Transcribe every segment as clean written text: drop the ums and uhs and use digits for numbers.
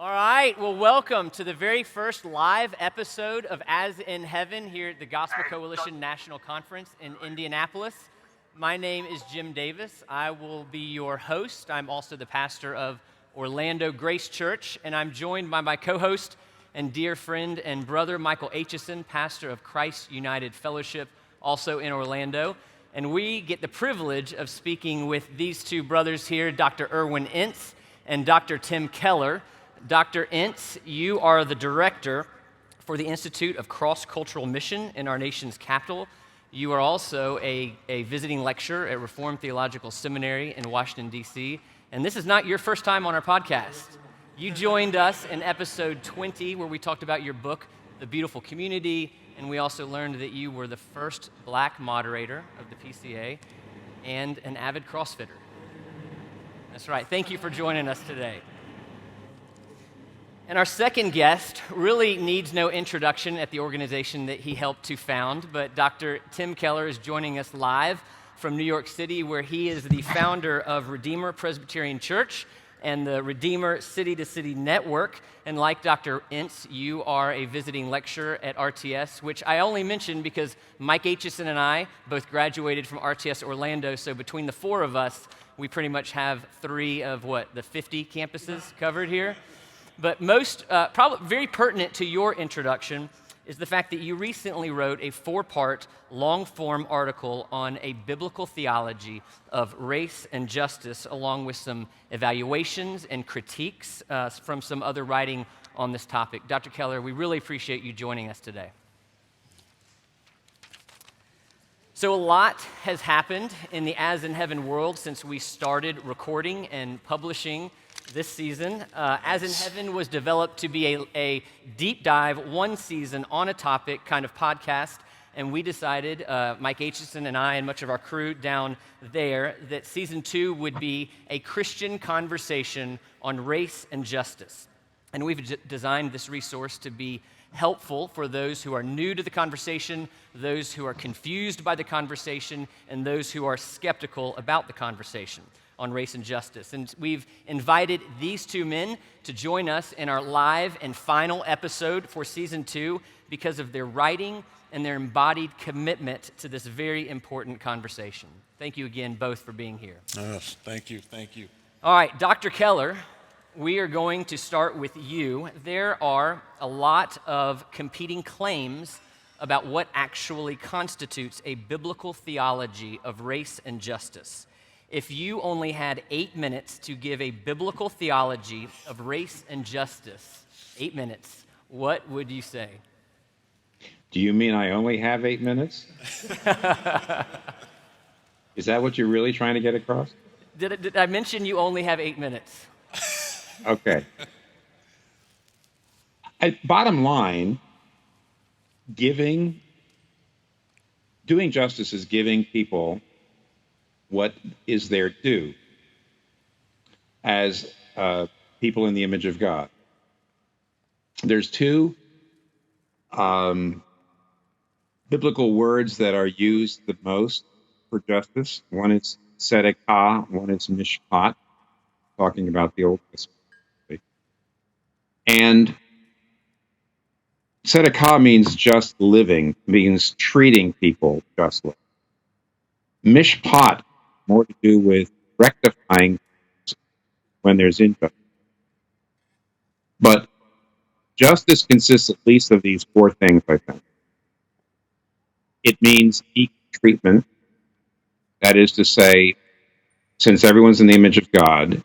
All right, well, welcome to the very first live episode of As in Heaven here at the Gospel Coalition National Conference in Indianapolis. My name is Jim Davis. I will be your host. I'm also the pastor of Orlando Grace Church, and I'm joined by my co-host and dear friend and brother, Michael Aitcheson, pastor of Christ United Fellowship, also in Orlando. And we get the privilege of speaking with these two brothers here, Dr. Irwyn Ince and Dr. Tim Keller. Dr. Ince, you are the director for the Institute of Cross-Cultural Mission in our nation's capital. You are also a visiting lecturer at Reformed Theological Seminary in Washington, D.C., and this is not your first time on our podcast. You joined us in episode 20, where we talked about your book, The Beautiful Community, and we also learned that you were the first black moderator of the PCA and an avid CrossFitter. That's right. Thank you for joining us today. And our second guest really needs no introduction at the organization that he helped to found, but Dr. Tim Keller is joining us live from New York City, where he is the founder of Redeemer Presbyterian Church and the Redeemer City to City Network. And like Dr. Ince, you are a visiting lecturer at RTS, which I only mention because Mike Aitcheson and I both graduated from RTS Orlando, so between the four of us, we pretty much have three of the 50 campuses covered here. But most, probably very pertinent to your introduction, is the fact that you recently wrote a 4-part, long-form article on a biblical theology of race and justice, along with some evaluations and critiques from some other writing on this topic. Dr. Keller, we really appreciate you joining us today. So a lot has happened in the As in Heaven world since we started recording and publishing this season. As in Heaven was developed to be a deep dive, one season on a topic kind of podcast, and we decided, Mike Aitcheson and I and much of our crew down there, that season 2 would be a Christian conversation on race and justice. And we've designed this resource to be helpful for those who are new to the conversation, those who are confused by the conversation, and those who are skeptical about the conversation on race and justice. And we've invited these two men to join us in our live and final episode for season 2 because of their writing and their embodied commitment to this very important conversation. Thank you again both for being here. Yes, thank you. All right, Dr. Keller, we are going to start with you. There are a lot of competing claims about what actually constitutes a biblical theology of race and justice. If you only had 8 minutes to give a biblical theology of race and justice, 8 minutes, what would you say? Do you mean I only have 8 minutes? Is that what you're really trying to get across? Did I mention you only have 8 minutes? Okay. Bottom line, doing justice is giving people what is their due as people in the image of God. There's two biblical words that are used the most for justice. One is tzedakah, one is mishpat, talking about the Old Testament. And tzedakah means just living, means treating people justly. Mishpat, more to do with rectifying when there's injustice. But justice consists at least of these 4 things, I think. It means equal treatment. That is to say, since everyone's in the image of God,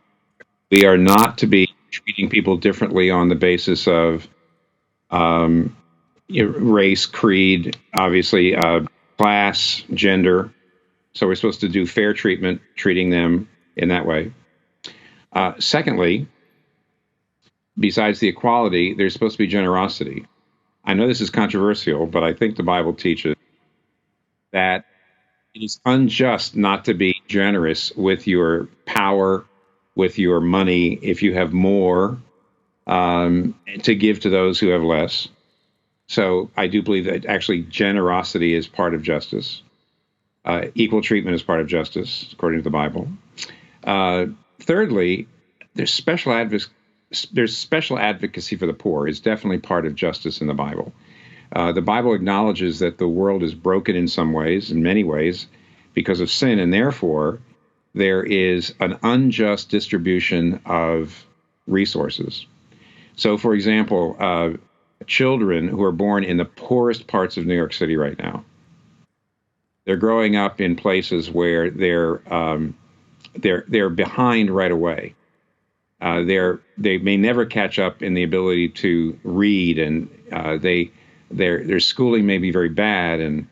we are not to be treating people differently on the basis of race, creed, obviously, class, gender. So we're supposed to do fair treatment, treating them in that way. Secondly, besides the equality, there's supposed to be generosity. I know this is controversial, but I think the Bible teaches that it is unjust not to be generous with your power, with your money, if you have more, to give to those who have less. So I do believe that actually generosity is part of justice. Equal treatment is part of justice, according to the Bible. Thirdly, there's special there's special advocacy for the poor is definitely part of justice in the Bible. The Bible acknowledges that the world is broken in some ways, in many ways, because of sin, and therefore there is an unjust distribution of resources. So, for example, children who are born in the poorest parts of New York City right now, they're growing up in places where they're behind right away. They may never catch up in the ability to read, and their schooling may be very bad, and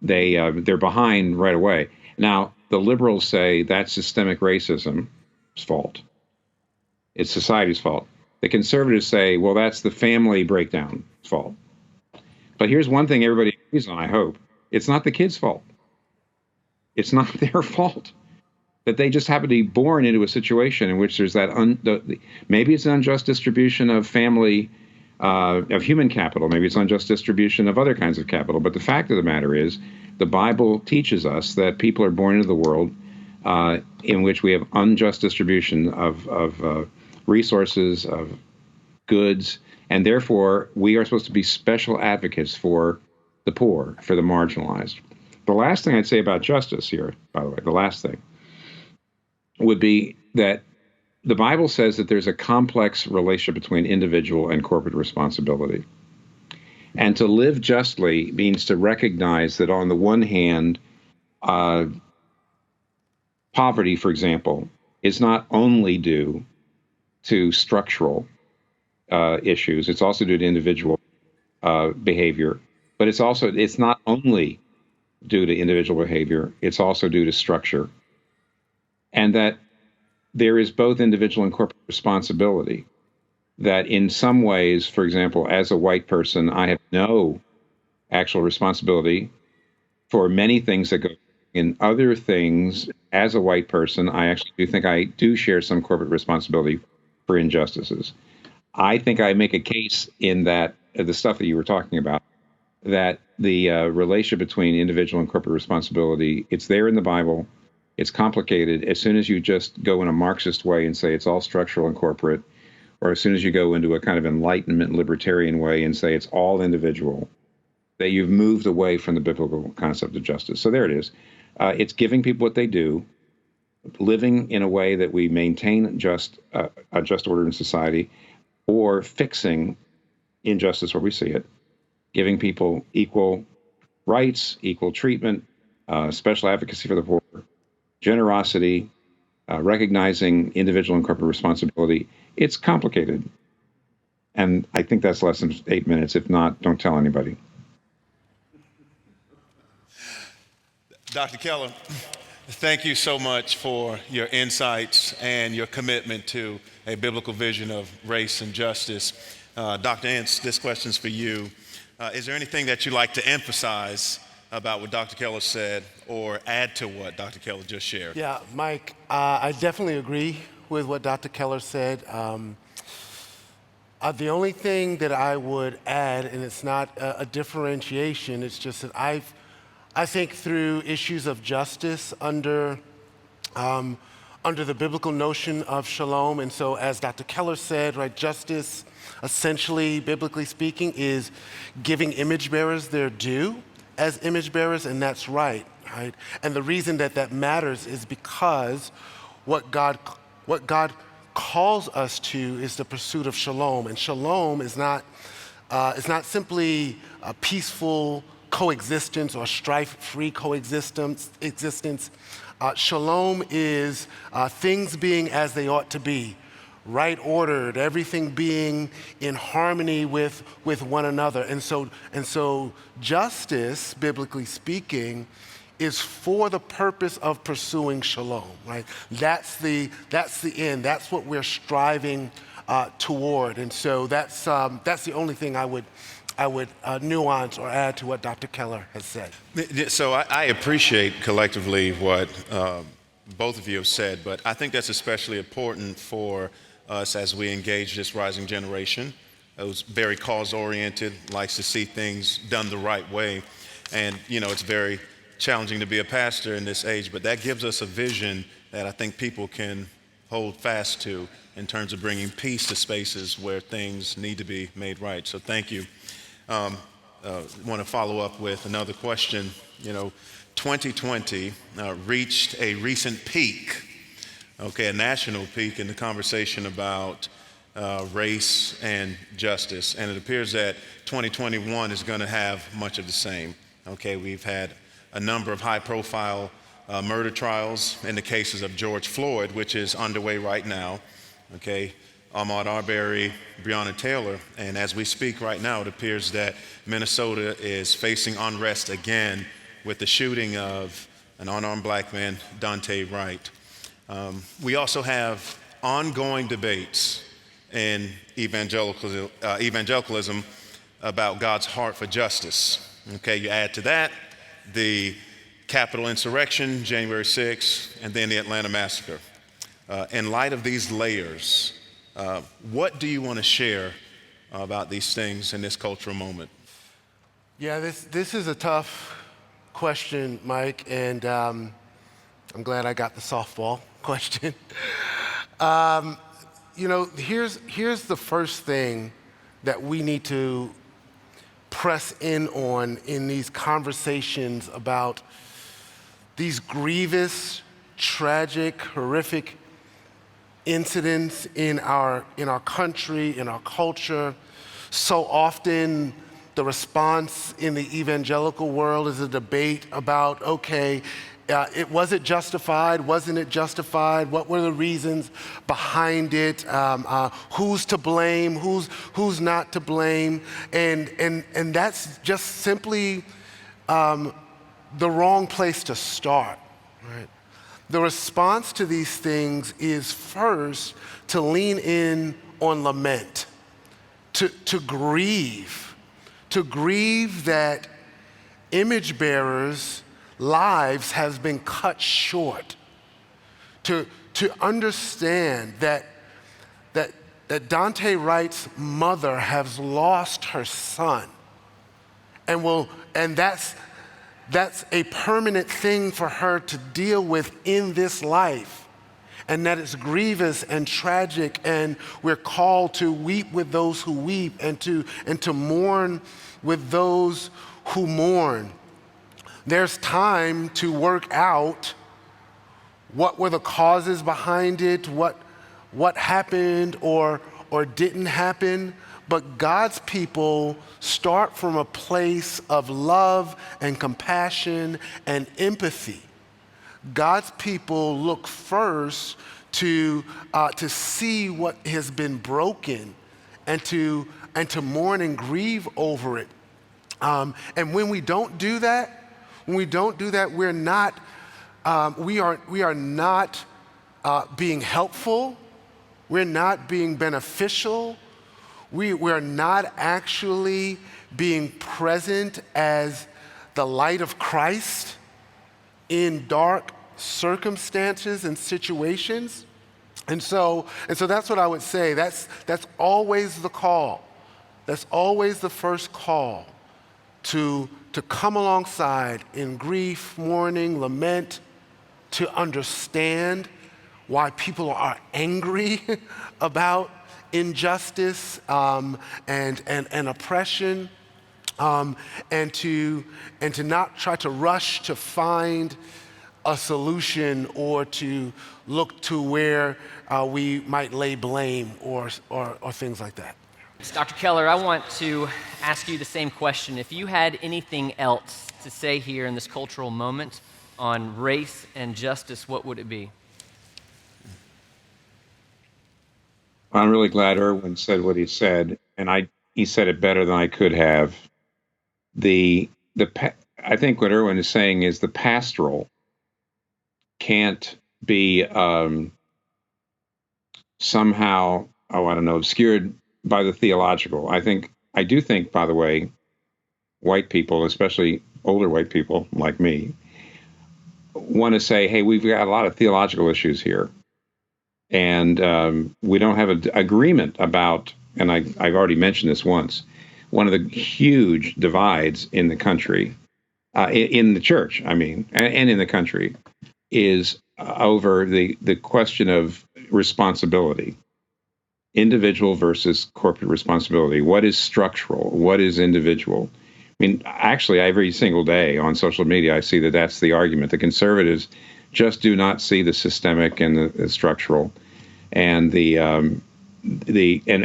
they're behind right away. Now, the liberals say that's systemic racism's fault. It's society's fault. The conservatives say, well, that's the family breakdown's fault. But here's one thing everybody agrees on, I hope. It's not the kids' fault. It's not their fault that they just happen to be born into a situation in which there's that, maybe it's an unjust distribution of family, of human capital. Maybe it's unjust distribution of other kinds of capital. But the fact of the matter is, the Bible teaches us that people are born into the world in which we have unjust distribution of resources, of goods, and therefore we are supposed to be special advocates for the poor, for the marginalized. The last thing I'd say about justice here, by the way, the last thing, would be that the Bible says that there's a complex relationship between individual and corporate responsibility. And to live justly means to recognize that on the one hand, poverty, for example, is not only due to structural issues, it's also due to individual behavior. But it's not only due to individual behavior, it's also due to structure. And that there is both individual and corporate responsibility. That in some ways, for example, as a white person, I have no actual responsibility for many things that go in other things. As a white person, I actually do think I do share some corporate responsibility for injustices. I think I make a case in that, the stuff that you were talking about, that the relationship between individual and corporate responsibility, it's there in the Bible. It's complicated. As soon as you just go in a Marxist way and say it's all structural and corporate, or as soon as you go into a kind of Enlightenment libertarian way and say it's all individual, that you've moved away from the biblical concept of justice. So there it is. It's giving people what they do, living in a way that we maintain a just order in society, or fixing injustice where we see it, giving people equal rights, equal treatment, special advocacy for the poor, generosity, recognizing individual and corporate responsibility. It's complicated. And I think that's less than 8 minutes. If not, don't tell anybody. Dr. Keller, thank you so much for your insights and your commitment to a biblical vision of race and justice. Dr. Ince, this question's for you. Is there anything that you'd like to emphasize about what Dr. Keller said or add to what Dr. Keller just shared? Yeah, Mike, I definitely agree with what Dr. Keller said. The only thing that I would add, and it's not a differentiation, it's just that I think through issues of justice under the biblical notion of shalom, and so as Dr. Keller said, right, justice essentially, biblically speaking, is giving image bearers their due as image bearers, and that's right? And the reason that matters is because what God calls us to is the pursuit of shalom, and shalom is not simply a peaceful coexistence or strife-free coexistence. Shalom is things being as they ought to be, right ordered, everything being in harmony with one another. And so justice, biblically speaking, is for the purpose of pursuing shalom, right? That's the end. That's what we're striving toward. And so that's the only thing I would nuance or add to what Dr. Keller has said. So I appreciate collectively what both of you have said, but I think that's especially important for us as we engage this rising generation who's very cause-oriented, likes to see things done the right way. And, it's very challenging to be a pastor in this age, but that gives us a vision that I think people can hold fast to in terms of bringing peace to spaces where things need to be made right. So thank you. Want to follow up with another question. 2020 reached a recent peak, a national peak in the conversation about race and justice. And it appears that 2021 is going to have much of the same. We've had a number of high-profile murder trials in the cases of George Floyd, which is underway right now. Ahmaud Arbery, Breonna Taylor, and as we speak right now, it appears that Minnesota is facing unrest again with the shooting of an unarmed black man, Daunte Wright. We also have ongoing debates in evangelicalism about God's heart for justice. You add to that the Capitol insurrection, January 6th, and then the Atlanta massacre. In light of these layers, what do you want to share about these things in this cultural moment? Yeah, this is a tough question, Mike, and I'm glad I got the softball question. Here's the first thing that we need to press in on in these conversations about these grievous, tragic, horrific incidents in our country, in our culture. So often the response in the evangelical world is a debate about, was it justified? Wasn't it justified? What were the reasons behind it? Who's to blame? Who's not to blame? And that's just simply the wrong place to start, right? The response to these things is first to lean in on lament, to grieve that image bearers' lives have been cut short, to understand that Daunte Wright's mother has lost her son, and that's a permanent thing for her to deal with in this life, and that it's grievous and tragic, and we're called to weep with those who weep and to mourn with those who mourn. There's time to work out what were the causes behind it, what happened or didn't happen. But God's people start from a place of love and compassion and empathy. God's people look first to see what has been broken and to mourn and grieve over it. And when we don't do that, we are not being helpful. We're not being beneficial. We're not actually being present as the light of Christ in dark circumstances and situations. And so that's what I would say. That's always the call. That's always the first call, to come alongside in grief, mourning, lament, to understand why people are angry about injustice and oppression, and to not try to rush to find a solution or to look to where we might lay blame or things like that. Dr. Keller, I want to ask you the same question. If you had anything else to say here in this cultural moment on race and justice, what would it be? I'm really glad Irwyn said what he said, and he said it better than I could have. I think what Irwyn is saying is the pastoral can't be somehow, obscured by the theological. I do think, by the way, white people, especially older white people like me, want to say, hey, we've got a lot of theological issues here. And we don't have an agreement about, and I've already mentioned this once, one of the huge divides in the country, in the church, and in the country, is over the question of responsibility, individual versus corporate responsibility. What is structural? What is individual? I mean, actually, every single day on social media, I see that that's the argument. The conservatives just do not see the systemic and the structural, and and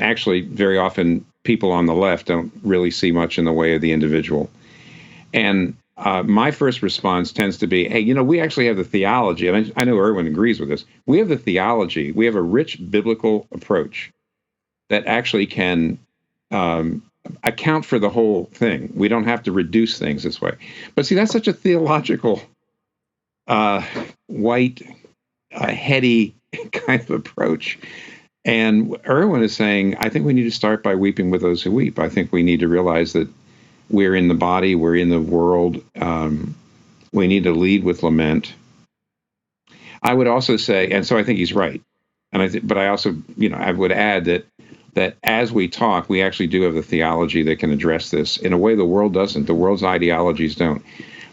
actually very often people on the left don't really see much in the way of the individual. And my first response tends to be, hey, we actually have the theology, and I know Irwyn agrees with this. We have the theology. We have a rich biblical approach that actually can account for the whole thing. We don't have to reduce things this way. But see, that's such a theological, white, heady kind of approach. And Irwyn is saying, I think we need to start by weeping with those who weep. I think we need to realize that we're in the body, we're in the world. We need to lead with lament. I would also say, and so I think he's right. But I also, I would add that as we talk, we actually do have the theology that can address this in a way the world doesn't. The world's ideologies don't.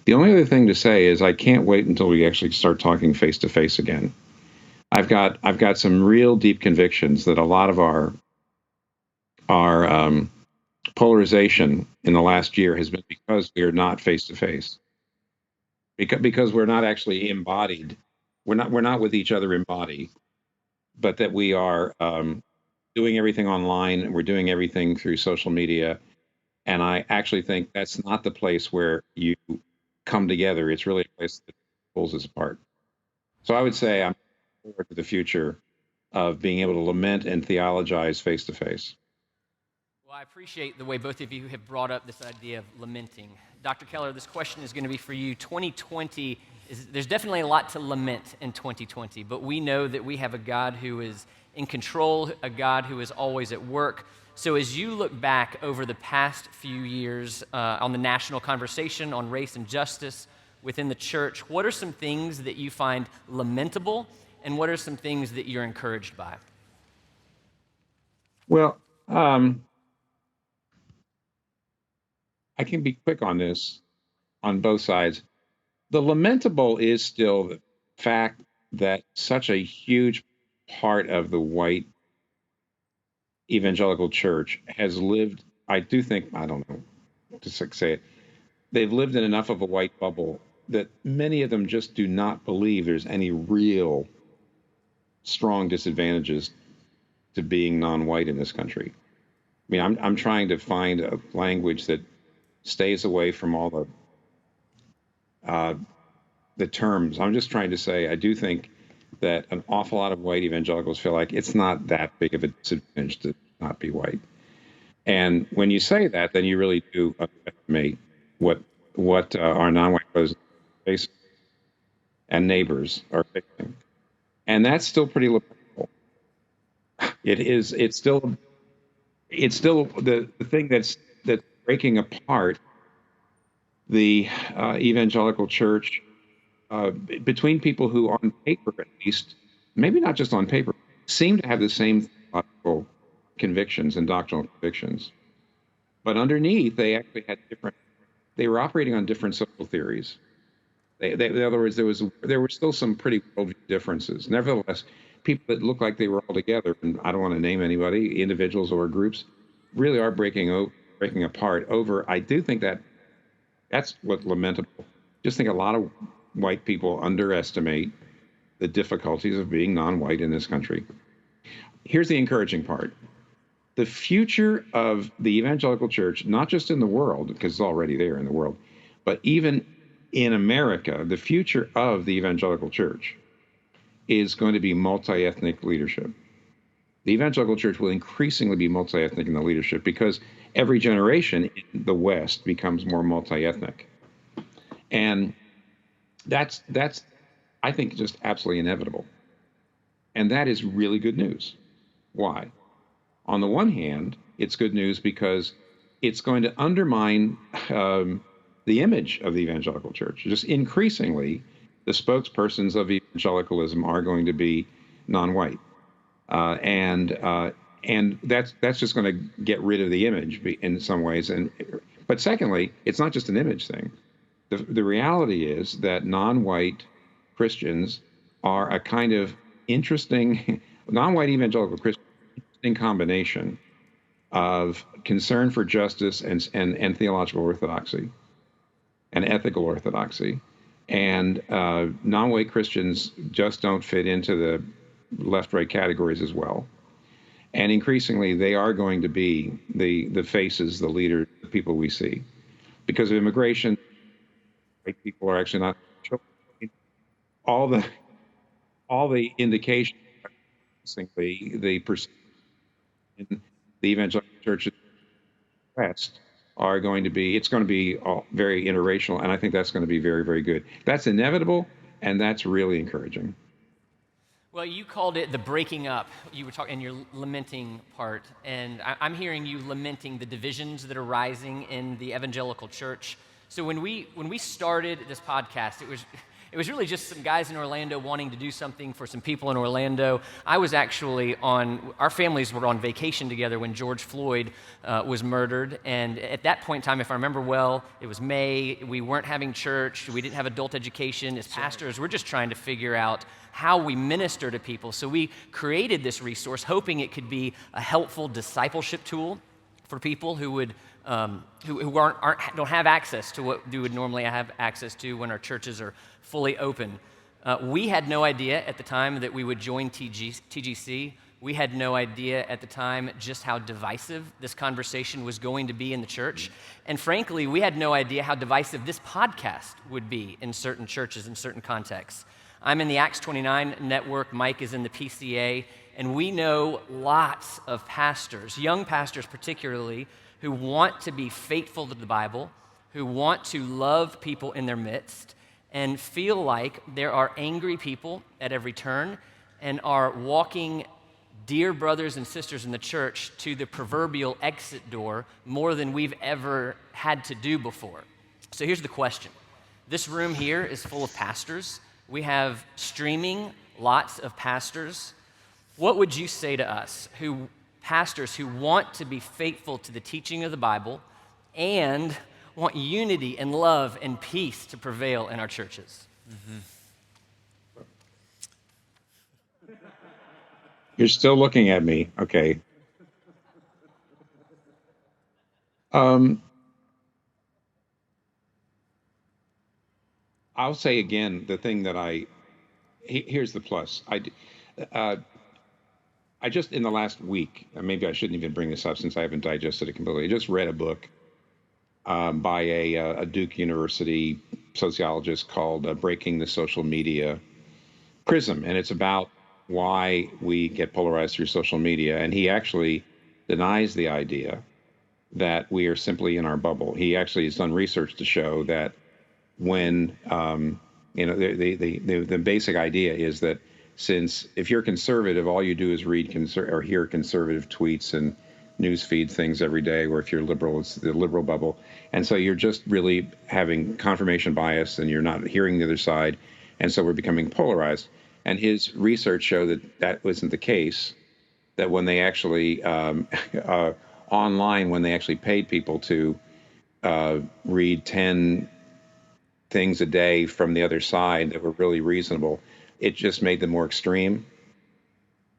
The only other thing to say is I can't wait until we actually start talking face to face again. I've got some real deep convictions that a lot of our polarization in the last year has been because we are not face to face, because we're not actually embodied. We're not with each other in body, but that we are doing everything online. We're doing everything through social media, and I actually think that's not the place where you come together. It's really a place that pulls us apart. So I would say I'm looking forward to the future of being able to lament and theologize face to face. Well, I appreciate the way both of you have brought up this idea of lamenting. Dr. Keller, this question is going to be for you. 2020, there's definitely a lot to lament in 2020, but we know that we have a God who is in control, a God who is always at work. So as you look back over the past few years on the national conversation on race and justice within the church, what are some things that you find lamentable, and what are some things that you're encouraged by? Well, I can be quick on this on both sides. The lamentable is still the fact that such a huge part of the white evangelical church has lived, I do think, I don't know, to say it, they've lived in enough of a white bubble that many of them just do not believe there's any real strong disadvantages to being non-white in this country. I mean, I'm trying to find a language that stays away from all the terms. I'm just trying to say, I do think that an awful lot of white evangelicals feel like it's not that big of a disadvantage to not be white. And when you say that, then you really do underestimate what our non-white brothers and neighbors are facing. And that's still pretty lamentable. It's still the thing that's breaking apart the evangelical church between people who, on paper at least, maybe not just on paper, seem to have the same theological convictions and doctrinal convictions, but underneath they actually had they were operating on different social theories. In other words, there were still some pretty worldview differences. Nevertheless, people that look like they were all together, and I don't want to name anybody, individuals or groups, really are breaking apart over. I do think that's what's lamentable. Just think a lot of white people underestimate the difficulties of being non-white in this country. Here's the encouraging part. The future of the evangelical church, not just in the world, because it's already there in the world, but even in America, the future of the evangelical church is going to be multi-ethnic leadership. The evangelical church will increasingly be multi-ethnic in the leadership because every generation in the West becomes more multi-ethnic. And that's I think, just absolutely inevitable. And that is really good news. Why? On the one hand, it's good news because it's going to undermine the image of the evangelical church. Just increasingly, the spokespersons of evangelicalism are going to be non-white. And that's just going to get rid of the image in some ways. But secondly, it's not just an image thing. The reality is that non-white Christians are a kind of interesting non-white evangelical Christians in combination of concern for justice and theological orthodoxy and ethical orthodoxy. And non-white Christians just don't fit into the left-right categories as well. And increasingly, they are going to be the faces, the leaders, the people we see. Because of immigration, white people are actually not all the indications, the evangelical churches West are going to be, it's going to be very interracial, and I think that's going to be very, very good. That's inevitable, and that's really encouraging. Well, you called it the breaking up. You were talking in your lamenting part, and I'm hearing you lamenting the divisions that are rising in the evangelical church. So when we started this podcast, it was really just some guys in Orlando wanting to do something for some people in Orlando. I was actually our families were on vacation together when George Floyd was murdered. And at that point in time, if I remember well, it was May. We weren't having church. We didn't have adult education. As pastors, we're just trying to figure out how we minister to people. So we created this resource, hoping it could be a helpful discipleship tool for people who would who don't have access to what we would normally have access to when our churches are fully open. We had no idea at the time that we would join TGC. We had no idea at the time just how divisive this conversation was going to be in the church. And frankly, we had no idea how divisive this podcast would be in certain churches, in certain contexts. I'm in the Acts 29 network, Mike is in the PCA, and we know lots of pastors, young pastors particularly, who want to be faithful to the Bible, who want to love people in their midst, and feel like there are angry people at every turn and are walking dear brothers and sisters in the church to the proverbial exit door more than we've ever had to do before. So here's the question. This room here is full of pastors. We have streaming lots of pastors. What would you say to us, pastors who want to be faithful to the teaching of the Bible and want unity and love and peace to prevail in our churches? Mm-hmm. You're still looking at me. Okay. I'll say again, the thing that here's the plus. I just, in the last week, maybe I shouldn't even bring this up since I haven't digested it completely. I just read a book by a Duke University sociologist called Breaking the Social Media Prism. And it's about why we get polarized through social media. And he actually denies the idea that we are simply in our bubble. He actually has done research to show that when, the basic idea is that since if you're conservative, all you do is read or hear conservative tweets and news feed things every day, or if you're liberal, it's the liberal bubble. And so you're just really having confirmation bias and you're not hearing the other side. And so we're becoming polarized. And his research showed that wasn't the case, that when they actually, online, when they actually paid people to read 10 things a day from the other side that were really reasonable, it just made them more extreme.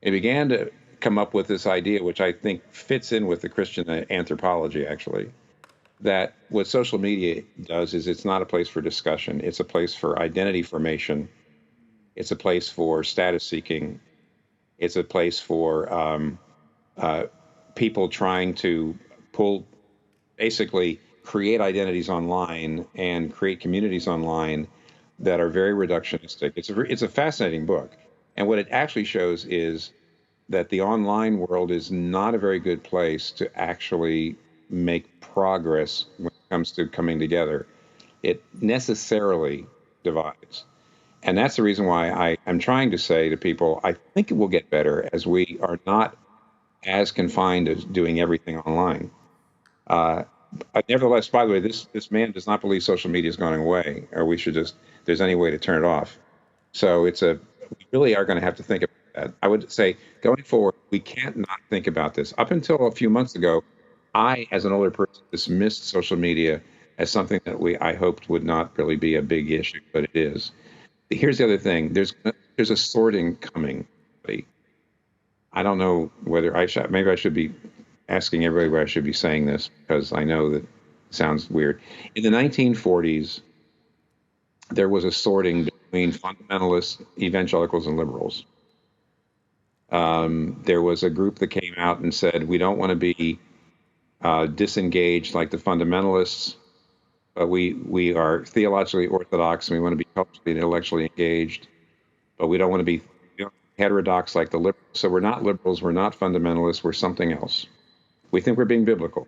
It began to come up with this idea, which I think fits in with the Christian anthropology, actually, that what social media does is it's not a place for discussion. It's a place for identity formation. It's a place for status seeking. It's a place for people trying to basically create identities online and create communities online that are very reductionistic. It's a fascinating book. And what it actually shows is that the online world is not a very good place to actually make progress when it comes to coming together. It necessarily divides. And that's the reason why I'm trying to say to people, I think it will get better as we are not as confined as doing everything online. Nevertheless, by the way, this man does not believe social media is going away, or we should just, if there's any way to turn it off. So we really are going to have to think about that. I would say going forward, we can't not think about this. Up until a few months ago, I, as an older person, dismissed social media as something that I hoped would not really be a big issue, but it is. Here's the other thing. There's a sorting coming. I don't know whether maybe I should be asking everybody where I should be saying this, because I know that it sounds weird. In the 1940s, there was a sorting between fundamentalists, evangelicals, and liberals. There was a group that came out and said, we don't want to be disengaged like the fundamentalists, but we are theologically orthodox and we want to be culturally and intellectually engaged, but we don't want to be heterodox like the liberals. So we're not liberals, we're not fundamentalists, we're something else. We think we're being biblical,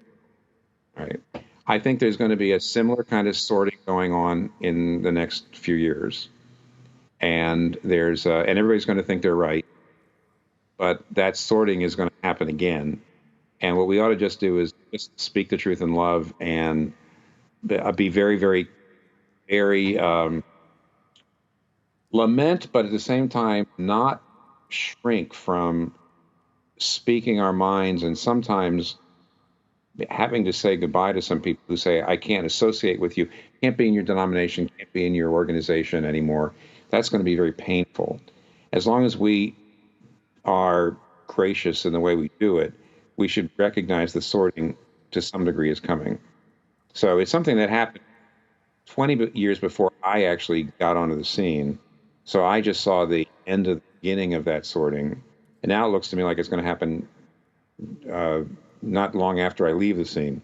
right? I think there's going to be a similar kind of sorting going on in the next few years, and and everybody's going to think they're right, but that sorting is going to happen again. And what we ought to just do is just speak the truth in love and be very, very, very lament, but at the same time not shrink from speaking our minds, and sometimes having to say goodbye to some people who say, I can't associate with you, can't be in your denomination, can't be in your organization anymore. That's going to be very painful. As long as we are gracious in the way we do it, we should recognize the sorting to some degree is coming. So it's something that happened 20 years before I actually got onto the scene. So I just saw the end of the beginning of that sorting. And now it looks to me like it's going to happen not long after I leave the scene.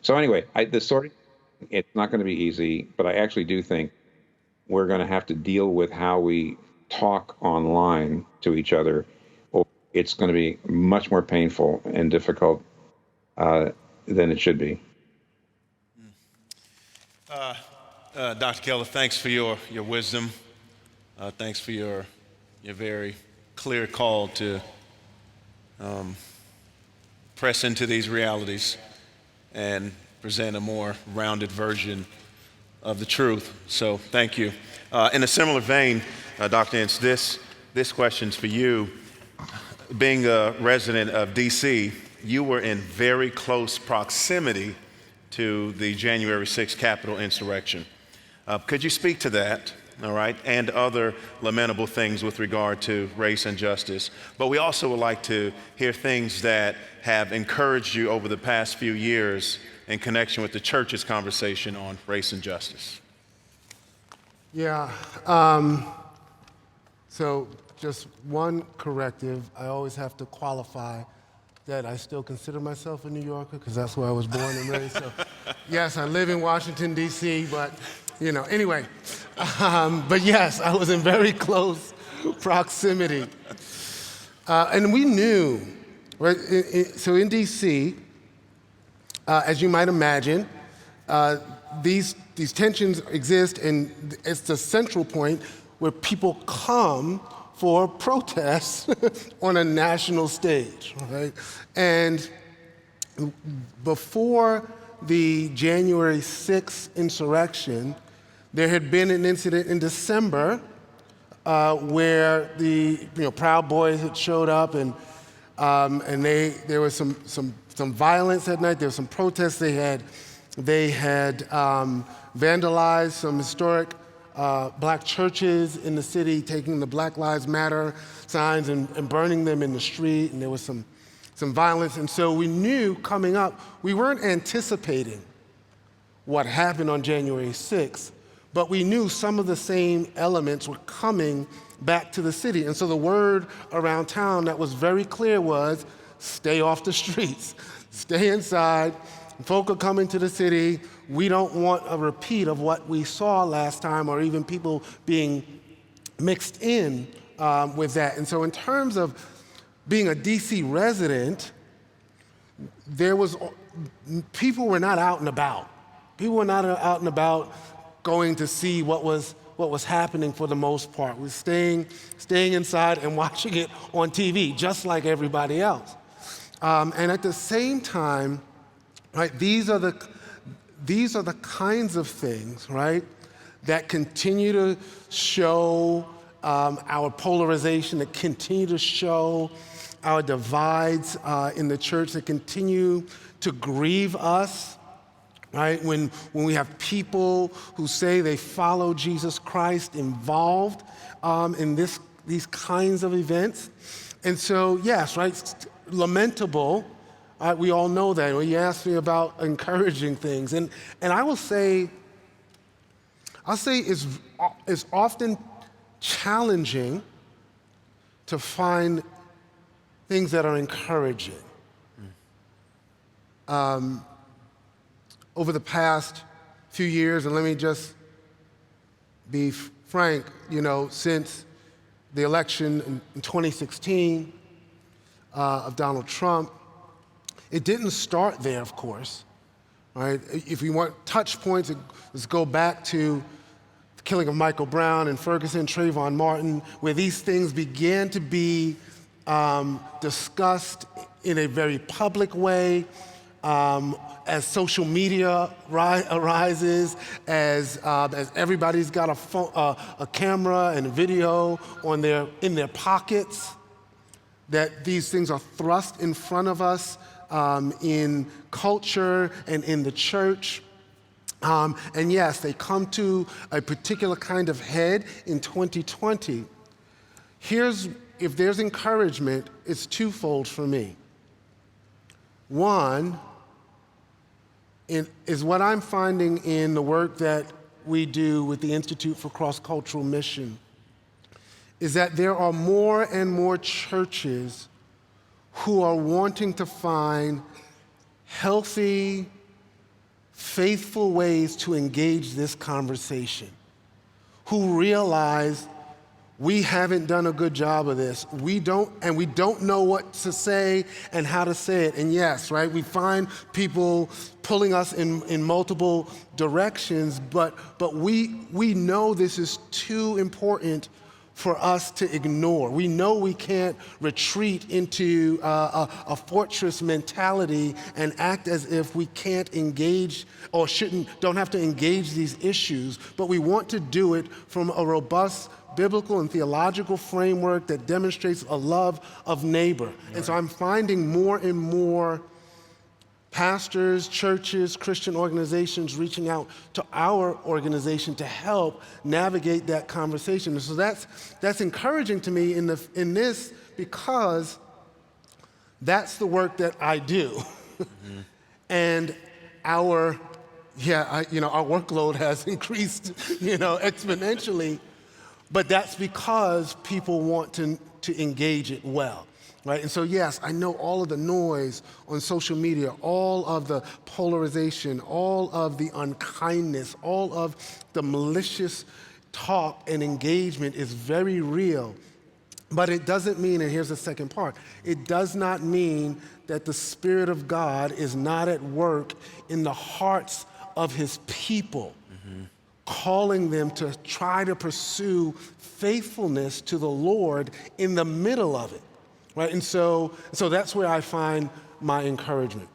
So anyway, the sorting, it's not going to be easy, but I actually do think we're going to have to deal with how we talk online to each other. It's going to be much more painful and difficult than it should be. Dr. Keller, thanks for your wisdom. Thanks for your very clear call to press into these realities and present a more rounded version of the truth. So thank you. In a similar vein, Dr. Ince, this question's for you. Being a resident of D.C., you were in very close proximity to the January 6th Capitol insurrection. Could you speak to that, all right, and other lamentable things with regard to race and justice? But we also would like to hear things that have encouraged you over the past few years in connection with the church's conversation on race and justice. Yeah. So just one corrective. I always have to qualify that I still consider myself a New Yorker because that's where I was born and raised. So yes, I live in Washington, D.C., but anyway. But yes, I was in very close proximity. And we knew, right? So in D.C., as you might imagine, these tensions exist, and it's the central point where people come for protests on a national stage, right? And before the January 6th insurrection, there had been an incident in December where the Proud Boys had showed up, and there was some violence that night. There was some protests. They had vandalized some historic black churches in the city, taking the Black Lives Matter signs and burning them in the street, and there was some violence. And so we knew coming up, we weren't anticipating what happened on January 6th, but we knew some of the same elements were coming back to the city. And so the word around town that was very clear was, stay off the streets, stay inside. Folk are coming to the city. We don't want a repeat of what we saw last time, or even people being mixed in with that. And so in terms of being a DC resident, people were not out and about. People were not out and about going to see what was happening for the most part. We're staying inside and watching it on TV, just like everybody else. And at the same time, right, these are the kinds of things, right, that continue to show our polarization, that continue to show our divides in the church, that continue to grieve us, right? When we have people who say they follow Jesus Christ involved in these kinds of events. And so, yes, right, lamentable, we all know that. When you ask me about encouraging things, and I will say, it's often challenging to find things that are encouraging. Over the past few years, and let me just be frank, since the election in 2016 of Donald Trump, it didn't start there, of course, right? If we want touch points, let's go back to the killing of Michael Brown and Ferguson, Trayvon Martin, where these things began to be discussed in a very public way, as social media arises, as everybody's got a camera and a video in their pockets, that these things are thrust in front of us in culture and in the church. And yes, they come to a particular kind of head in 2020. If there's encouragement, it's twofold for me. One is what I'm finding in the work that we do with the Institute for Cross-Cultural Mission, is that there are more and more churches who are wanting to find healthy, faithful ways to engage this conversation, who realize we haven't done a good job of this. We don't know what to say and how to say it. And yes, right, we find people pulling us in multiple directions, but we know this is too important for us to ignore. We know we can't retreat into a fortress mentality and act as if we can't engage or don't have to engage these issues, but we want to do it from a robust biblical and theological framework that demonstrates a love of neighbor. Right. And so I'm finding more and more pastors, churches, Christian organizations reaching out to our organization to help navigate that conversation. And so that's encouraging to me in this because that's the work that I do. Mm-hmm. And our workload has increased, exponentially. But that's because people want to engage it well, right? And so yes, I know all of the noise on social media, all of the polarization, all of the unkindness, all of the malicious talk and engagement is very real. But it doesn't mean, and here's the second part, it does not mean that the Spirit of God is not at work in the hearts of His people. Mm-hmm. Calling them to try to pursue faithfulness to the Lord in the middle of it, right? And so that's where I find my encouragement.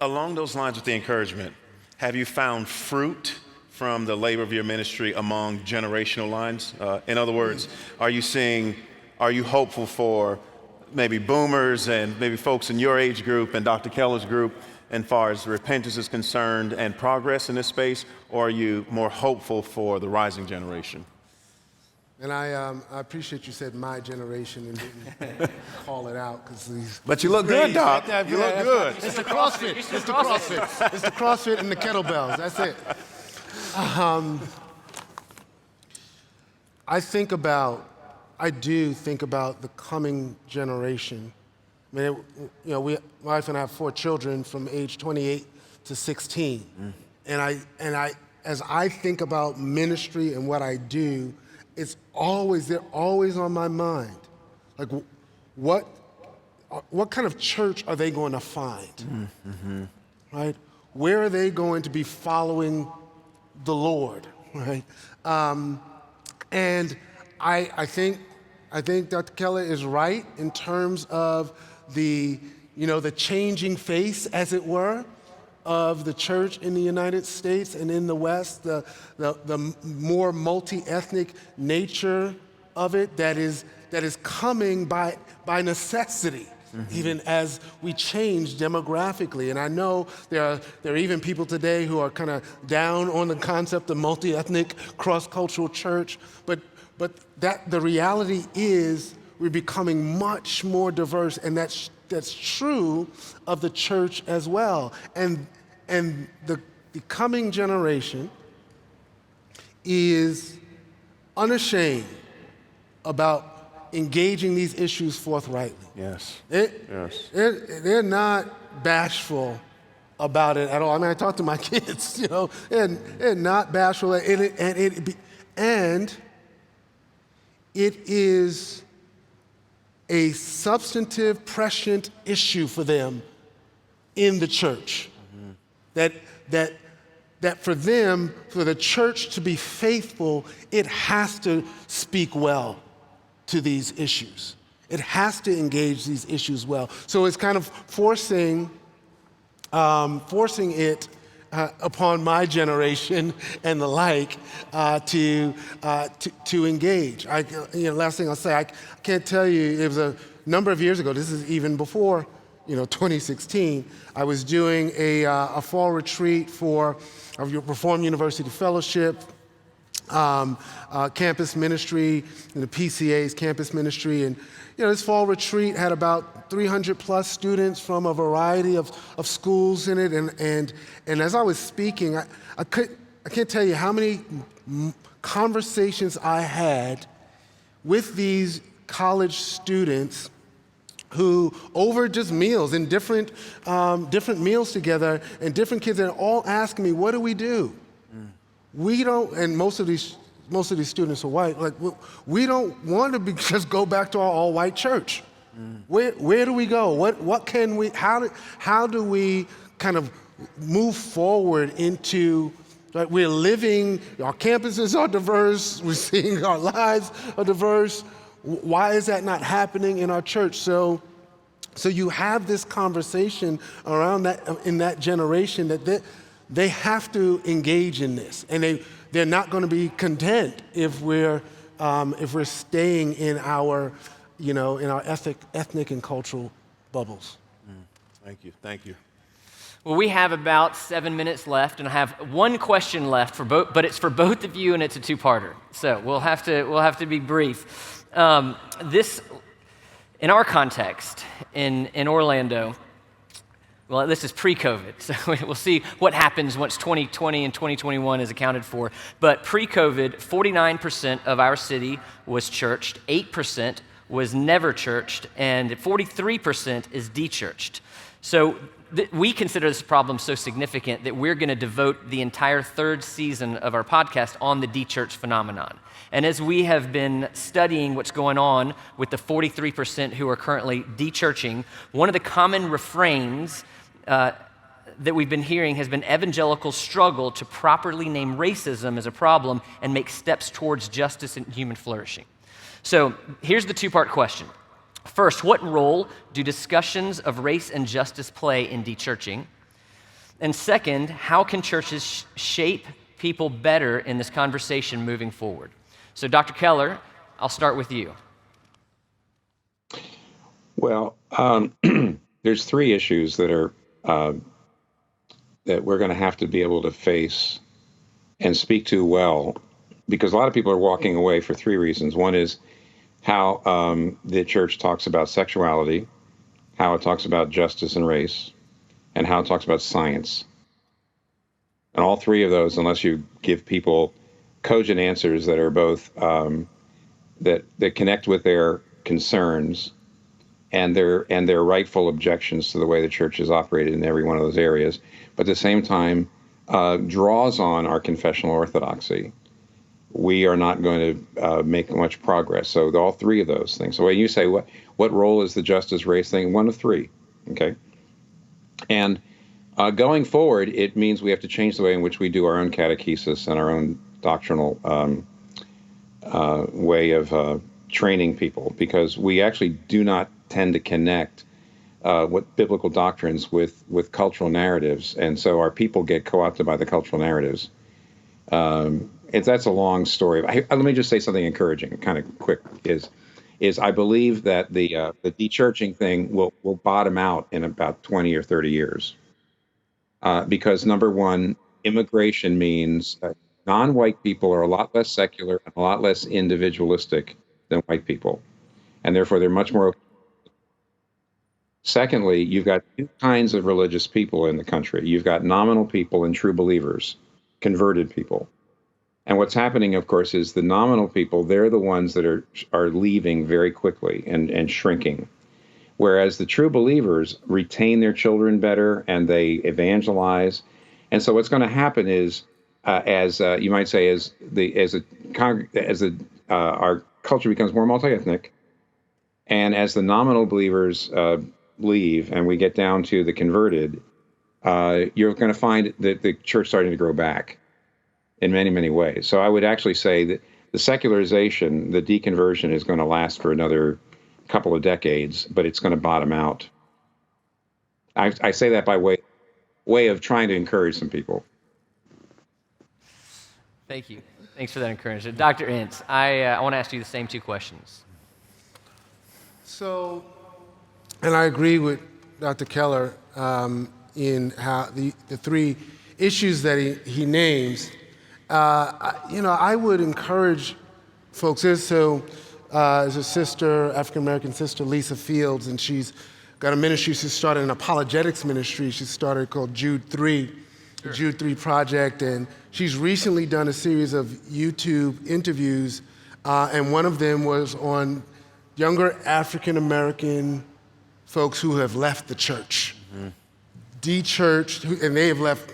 Along those lines with the encouragement, have you found fruit from the labor of your ministry among generational lines? In other words, are you hopeful for maybe boomers and maybe folks in your age group and Dr. Keller's group as far as repentance is concerned and progress in this space, or are you more hopeful for the rising generation? And I appreciate you said my generation and didn't call it out because But you look good, Doc. You look good. It's the CrossFit. It's the CrossFit. It's the CrossFit and the kettlebells. That's it. I do think about the coming generation. I mean, my wife and I have 4 children from age 28 to 16. Mm. And as I think about ministry and what I do, they're always on my mind. Like, what kind of church are they going to find? Mm-hmm. Right? Where are they going to be following the Lord? Right? And I think Dr. Keller is right in terms of the changing face, as it were, of the church in the United States and in the West, the more multi-ethnic nature of it that is coming by necessity, mm-hmm. even as we change demographically. And I know there are even people today who are kind of down on the concept of multi-ethnic, cross-cultural church, but that the reality is we're becoming much more diverse, and that's true of the church as well. And the coming generation is unashamed about engaging these issues forthrightly. Yes. They're not bashful about it at all. I mean, I talk to my kids, they're not bashful, and it is a substantive, prescient issue for them in the church. That for them, for the church to be faithful, it has to speak well to these issues. It has to engage these issues well. So it's kind of forcing it upon my generation and the like to engage. Last thing I'll say, I can't tell you, it was a number of years ago, this is even before 2016, I was doing a fall retreat for a Reformed University Fellowship, campus ministry, the PCA's campus ministry, and this fall retreat had about 300 plus students from a variety of schools in it, and as I was speaking, I can't tell you how many conversations I had with these college students who, over just meals and different meals together, and different kids are all asking me, what do we do? We don't, and most of these students are white, like, we don't want to just go back to our all-white church. Where do we go? What can we, how do we kind of move forward into, like, we're living, our campuses are diverse, we're seeing our lives are diverse. Why is that not happening in our church? So you have this conversation around that, in that generation, that they have to engage in this, and they're not going to be content if we're staying in our ethnic and cultural bubbles. Thank you. Well, we have about 7 minutes left, and I have one question left for both, but it's for both of you, and it's a two-parter. So we'll have to be brief. This, in our context, in Orlando, well, this is pre-COVID, so we'll see what happens once 2020 and 2021 is accounted for. But pre-COVID, 49% of our city was churched, 8% was never churched, and 43% is de-churched. So we consider this problem so significant that we're going to devote the entire third season of our podcast on the de-church phenomenon. And as we have been studying what's going on with the 43% who are currently de-churching, one of the common refrains that we've been hearing has been evangelicals struggle to properly name racism as a problem and make steps towards justice and human flourishing. So here's the two-part question. First, what role do discussions of race and justice play in de-churching? And second, how can churches shape people better in this conversation moving forward? So Dr. Keller, I'll start with you. Well, there's three issues that are that we're going to have to be able to face and speak to well, because a lot of people are walking away for three reasons. One is how the church talks about sexuality, how it talks about justice and race, and how it talks about science. And all three of those, unless you give people cogent answers that are both that connect with their concerns and their rightful objections to the way the church is operated in every one of those areas, but at the same time draws on our confessional orthodoxy, we are not going to make much progress. So all three of those things. So when you say what role is the justice race thing? One of three, okay? And going forward, it means we have to change the way in which we do our own catechesis and our own doctrinal way of training people, because we actually do not tend to connect what biblical doctrines with cultural narratives, and so our people get co-opted by the cultural narratives. That's a long story. Let me just say something encouraging, kind of quick. Is I believe that the de-churching thing will bottom out in about 20 or 30 years, because number one, immigration means that non-white people are a lot less secular and a lot less individualistic than white people. and therefore they're much more. Secondly, you've got two kinds of religious people in the country. You've got nominal people and true believers, converted people. And what's happening, of course, is the nominal people, they're the ones that are leaving very quickly and shrinking. Whereas the true believers retain their children better and they evangelize. And so what's going to happen is, as you might say, our culture becomes more multi-ethnic, and as the nominal believers leave and we get down to the converted, you're going to find that the church starting to grow back in many, many ways. So I would actually say that the secularization, the deconversion, is going to last for another couple of decades, but it's going to bottom out. I say that by way of trying to encourage some people. Thank you. Thanks for that encouragement. Dr. Ince, I want to ask you the same two questions. So, and I agree with Dr. Keller in how the three issues that he names. I would encourage folks. There's a sister, African-American sister, Lisa Fields, and she's got a ministry. She started an apologetics ministry. She started called Jude 3, the Jude 3 Project, and she's recently done a series of YouTube interviews, and one of them was on younger African-American folks who have left the church, de-churched, and they have left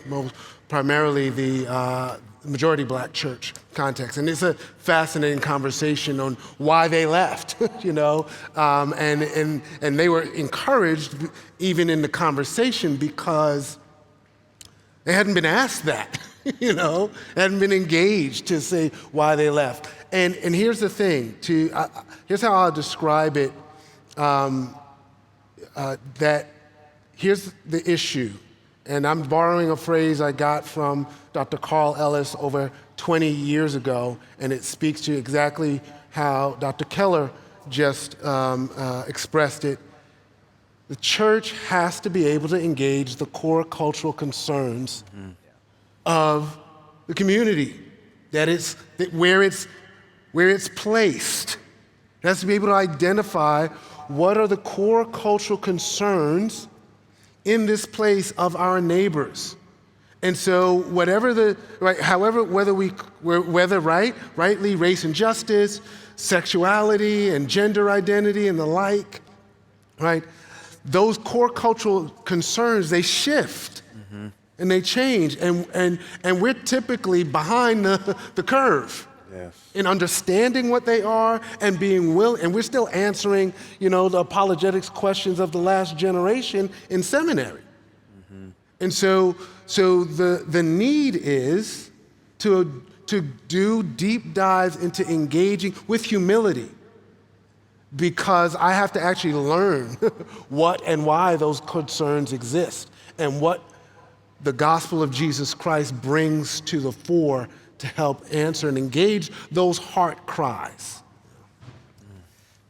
primarily the majority black church context. And it's a fascinating conversation on why they left, and they were encouraged even in the conversation because they hadn't been asked that, hadn't been engaged to say why they left. And here's the thing, here's how I'll describe it, that here's the issue. And I'm borrowing a phrase I got from Dr. Carl Ellis over 20 years ago, and it speaks to exactly how Dr. Keller just expressed it. The church has to be able to engage the core cultural concerns of the community, where it's placed. It has to be able to identify what are the core cultural concerns in this place of our neighbors. And so whether rightly race and justice, sexuality and gender identity and the like, right? Those core cultural concerns, they shift and they change. And we're typically behind the curve. Yes. In understanding what they are and being willing, and we're still answering, the apologetics questions of the last generation in seminary. And so the need is to do deep dives into engaging with humility, because I have to actually learn what and why those concerns exist and what the gospel of Jesus Christ brings to the fore to help answer and engage those heart cries.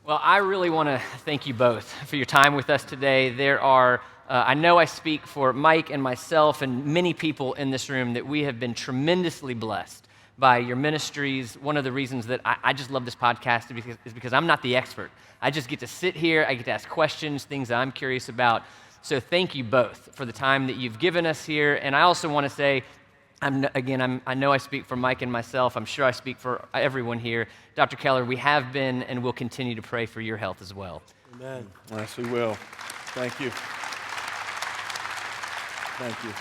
Well, I really want to thank you both for your time with us today. There are, I know I speak for Mike and myself and many people in this room, that we have been tremendously blessed by your ministries. One of the reasons that I just love this podcast is because I'm not the expert. I just get to sit here, I get to ask questions, things that I'm curious about. So thank you both for the time that you've given us here. And I also want to say, I know I speak for Mike and myself. I'm sure I speak for everyone here. Dr. Keller, we have been and will continue to pray for your health as well. Amen. Yes, we will. Thank you. Thank you.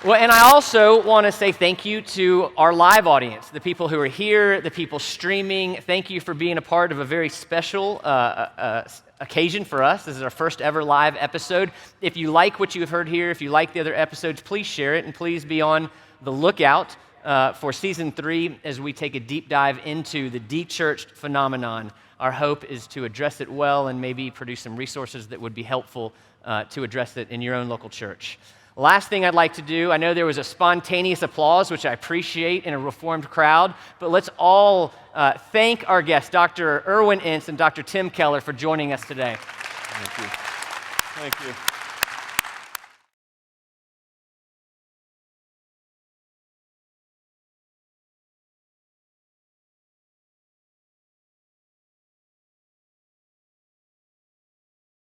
Well, and I also want to say thank you to our live audience, the people who are here, the people streaming. Thank you for being a part of a very special occasion for us. This is our first ever live episode. If you like what you've heard here, if you like the other episodes, please share it, and please be on the lookout for season 3 as we take a deep dive into the de-churched phenomenon. Our hope is to address it well and maybe produce some resources that would be helpful to address it in your own local church. Last thing I'd like to do, I know there was a spontaneous applause, which I appreciate in a Reformed crowd, but let's all thank our guests, Dr. Irwyn Ince and Dr. Tim Keller, for joining us today. Thank you. Thank you.